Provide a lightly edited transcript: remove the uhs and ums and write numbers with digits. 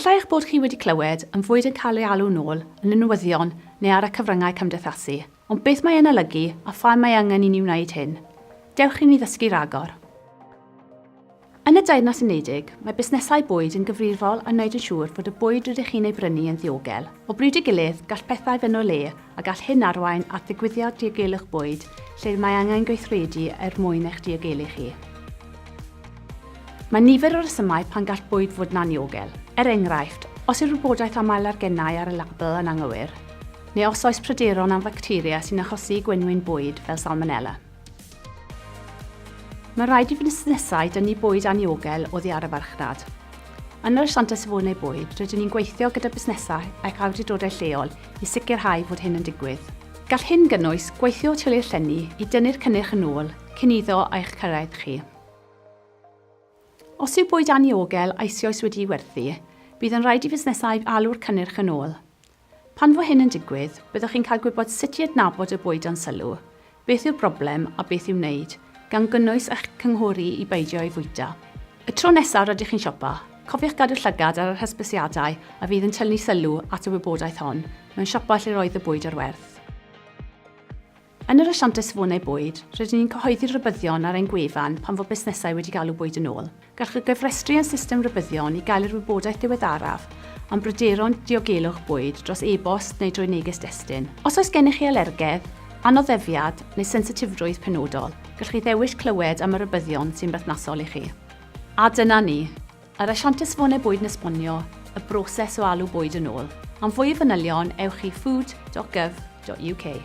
Efallai eich bod chi wedi clywed yn fwyd yn cael ei alw nôl yn y newyddion neu ar y cyfryngau cymdeithasu, ond beth mae e'n olygu a phan mae angen i ni wneud hyn. Dewch i ni ddysgu ragor. Yn y Deyrnas Unedig, mae busnesau bwyd yn gyfrifol a wneud yn siŵr fod y bwyd rydych chi'n ei brynu yn ddiogel. O bryd i gilydd, gall pethau fynd o le a gall hyn arwain at ddigwyddiad diogelwch bwyd lle mae angen gweithredu mwyn eich diogelu chi. Mae nifer o resymau pan gall bwyd fod yn aniogel. Enghraifft, os yw'r wybodaeth aml ar gennau ar y label yn anghywir, neu os oes pryderon am bacteria sy'n achosi gwenwyn bwyd fel salmonella. Mae rhaid i busnesau dynnu bwyd aniogel oddi ar y farchnad. Yn yr asiantau safonau bwyd, rydyn ni'n gweithio gyda busnesau ac awdurdodau lleol i sicrhau fod hyn yn digwydd. Gall hyn gynnwys gweithio o tylu'r llenni i dynnu'r cynnyrch yn ôl cyn iddo a'ch cyrraedd chi. Os yw bwyd aniogel eisoes wedi'i werthu, bydd yn rhaid i busnesau alw'r cynnyrch yn ôl. Pan fo hyn yn digwydd, byddwch chi'n cael gwybod sut i adnabod y bwyd o'n sylw, beth yw'r broblem a beth i'w wneud, gan gynnwys eich cynghori i beidio ei fwyta. Y tro nesaf rydych chi'n siopa, cofiwch gadw llygad ar yr hysbysiadau a fydd yn tynnu sylw at y wybodaeth hon mewn siopa lle roedd y bwyd ar werth. Yn yr asiantau safonau bwyd, rydyn ni'n cyhoeddi'r rybyddion ar ein gwefan pan fod busnesau wedi galw bwyd yn ôl. Gallwch gyfrestru yn system rybyddion i gael yr wybodaeth diweddaraf am bryderon diogelwch bwyd dros e-bost neu drwy neges destun. Os oes gennych chi alergedd, anoddefiad neu sensitifrwydd penodol, gallwch chi ddewis clywed am y rybyddion sy'n berthnasol i chi. A dyna ni, yr asiantau safonau bwyd yn Esbonio, y broses o alw bwyd yn ôl. Am fwy o fanylion, ewch i food.gov.uk.